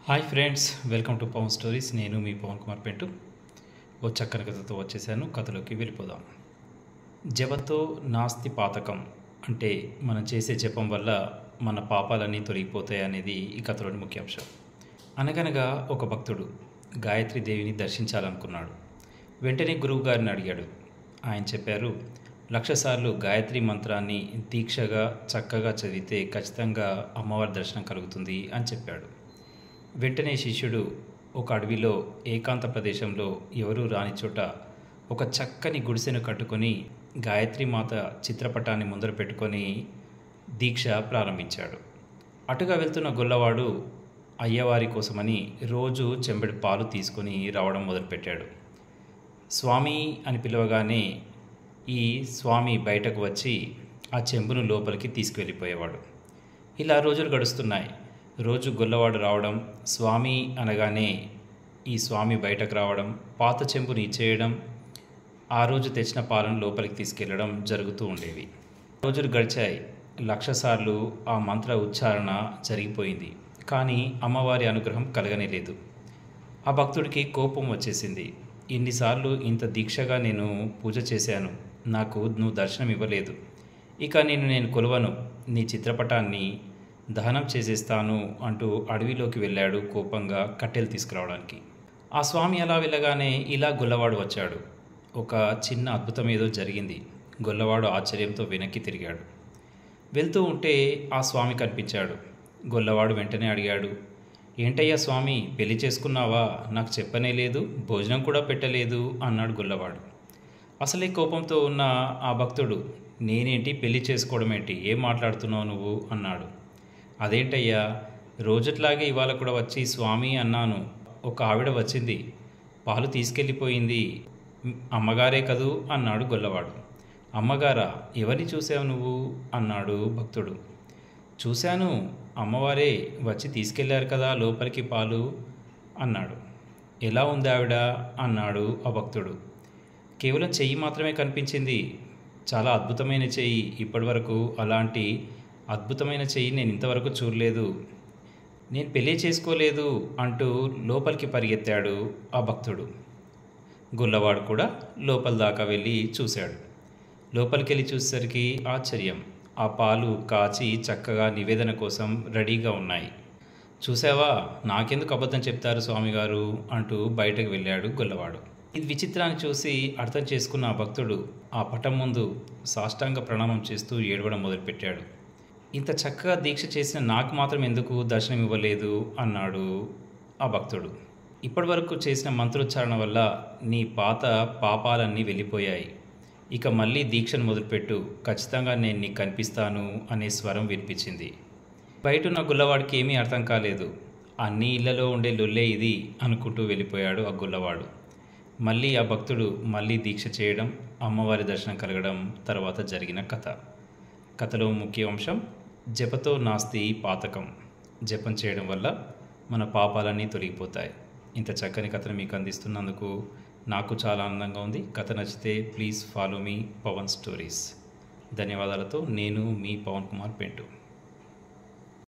Hi friends, welcome to Pavan stories. నేను మీ పవన్ కుమార్ పెంటు ఓ చక్కని కథతో వచ్చేసాను. కథలోకి వెళ్ళిపోదాం. జపతో నాస్తి పాతకం అంటే మనం చేసే జపం వల్ల మన పాపాలన్నీ తొలగిపోతాయి అనేది ఈ కథలోని ముఖ్యాంశం. అనగనగా ఒక భక్తుడు గాయత్రి దేవిని దర్శించాలనుకున్నాడు. వెంటనే గురువు గారిని అడిగాడు. ఆయన చెప్పారు, 1,00,000 సార్లు గాయత్రి మంత్రాన్ని దీక్షగా చక్కగా చదివితే ఖచ్చితంగా అమ్మవారి దర్శనం కలుగుతుంది అని చెప్పాడు. వెంటనే శిష్యుడు ఒక అడవిలో ఏకాంత ప్రదేశంలో ఎవరూ రాని చోట ఒక చక్కని గుడిసెను కట్టుకొని గాయత్రి మాత చిత్రపటాన్ని ముందర పెట్టుకొని దీక్ష ప్రారంభించాడు. అటుగా వెళ్తున్న గొల్లవాడు అయ్యవారి కోసమని రోజు చెంబెడు పాలు తీసుకొని రావడం మొదలుపెట్టాడు. స్వామి అని పిలవగానే ఈ స్వామి బయటకు వచ్చి ఆ చెంబును లోపలికి తీసుకువెళ్ళిపోయేవాడు. ఇలా రోజులు గడుస్తున్నాయి. రోజు గొల్లవాడు రావడం, స్వామి అనగానే ఈ స్వామి బయటకు రావడం, పాత చెంబుని ఇచ్చేయడం, ఆ రోజు తెచ్చిన పాలను లోపలికి తీసుకెళ్లడం జరుగుతూ ఉండేవి. రోజులు గడిచాయి. 1,00,000 సార్లు ఆ మంత్ర ఉచ్చారణ జరిగిపోయింది. కానీ అమ్మవారి అనుగ్రహం కలగనేలేదు. ఆ భక్తుడికి కోపం వచ్చేసింది. ఇన్నిసార్లు ఇంత దీక్షగా నేను పూజ చేశాను, నాకు నువ్వు దర్శనం ఇవ్వలేదు. ఇక నేను కొలవను, నీ చిత్రపటాన్ని దహనం చేసేస్తాను అంటూ అడవిలోకి వెళ్ళాడు కోపంగా కట్టెలు తీసుకురావడానికి. ఆ స్వామి అలా వెళ్ళగానే ఇలా గొల్లవాడు వచ్చాడు. ఒక చిన్న అద్భుతం ఏదో జరిగింది. గొల్లవాడు ఆశ్చర్యంతో వెనక్కి తిరిగాడు. వెళ్తూ ఉంటే ఆ స్వామి కనిపించాడు. గొల్లవాడు వెంటనే అడిగాడు, ఏంటయ్యా స్వామి, పెళ్లి చేసుకున్నావా? నాకు చెప్పనే లేదు, భోజనం కూడా పెట్టలేదు అన్నాడు గొల్లవాడు. అసలే కోపంతో ఉన్న ఆ భక్తుడు, నేనేంటి పెళ్లి చేసుకోవడం ఏంటి, ఏం మాట్లాడుతున్నావు నువ్వు అన్నాడు. అదేంటయ్యా, రోజట్లాగే ఇవాళ కూడా వచ్చి స్వామి అన్నాను, ఒక ఆవిడ వచ్చింది, పాలు తీసుకెళ్ళిపోయింది, అమ్మగారే కదూ అన్నాడు గొల్లవాడు. అమ్మగారా? ఎవరిని చూసావు నువ్వు అన్నాడు భక్తుడు. చూశాను, అమ్మవారే వచ్చి తీసుకెళ్లారు కదా లోపలికి పాలు అన్నాడు. ఎలా ఉంది ఆవిడ అన్నాడు ఆ భక్తుడు. కేవలం చెయ్యి మాత్రమే కనిపించింది, చాలా అద్భుతమైన చెయ్యి, ఇప్పటివరకు అలాంటి అద్భుతమైన చెయ్యి నేను ఇంతవరకు చూడలేదు, నేను పెళ్ళి చేసుకోలేదు అంటూ లోపలికి పరిగెత్తాడు ఆ భక్తుడు. గొల్లవాడు కూడా లోపల దాకా వెళ్ళి చూశాడు. లోపలికి వెళ్ళి చూసేసరికి ఆశ్చర్యం, ఆ పాలు కాచి చక్కగా నివేదన కోసం రెడీగా ఉన్నాయి. చూసావా, నాకెందుకు అబద్ధం చెప్తారు స్వామిగారు అంటూ బయటకు వెళ్ళాడు గొల్లవాడు. ఈ విచిత్రాన్ని చూసి అర్థం చేసుకున్న ఆ భక్తుడు ఆ పటం ముందు సాష్టాంగ ప్రణామం చేస్తూ ఏడవడం మొదలుపెట్టాడు. ఇంత చక్కగా దీక్ష చేసిన నాకు మాత్రం ఎందుకు దర్శనం ఇవ్వలేదు అన్నాడు ఆ భక్తుడు. ఇప్పటి వరకు చేసిన మంత్రోచ్చారణ వల్ల నీ పాత పాపాలన్నీ వెళ్ళిపోయాయి, ఇక మళ్ళీ దీక్షను మొదలుపెట్టు, ఖచ్చితంగా నేను నీకు కనిపిస్తాను అనే స్వరం వినిపించింది. బయటున్న గుల్లవాడికి ఏమీ అర్థం కాలేదు. అన్ని ఇళ్లలో ఉండే లొల్లే ఇది అనుకుంటూ వెళ్ళిపోయాడు ఆ గుల్లవాడు. మళ్ళీ ఆ భక్తుడు మళ్ళీ దీక్ష చేయడం, అమ్మవారి దర్శనం కలగడం తర్వాత జరిగిన కథ. కథలో ముఖ్య అంశం, జపతో నాస్తి పాతకం. జపం చేయడం వల్ల మన పాపాలన్నీ తొలగిపోతాయి. ఇంత చక్కని కథను మీకు అందిస్తున్నందుకు నాకు చాలా ఆనందంగా ఉంది. కథ నచ్చితే ప్లీజ్ ఫాలో మీ పవన్ స్టోరీస్. ధన్యవాదాలతో నేను మీ పవన్ కుమార్ పెంటు.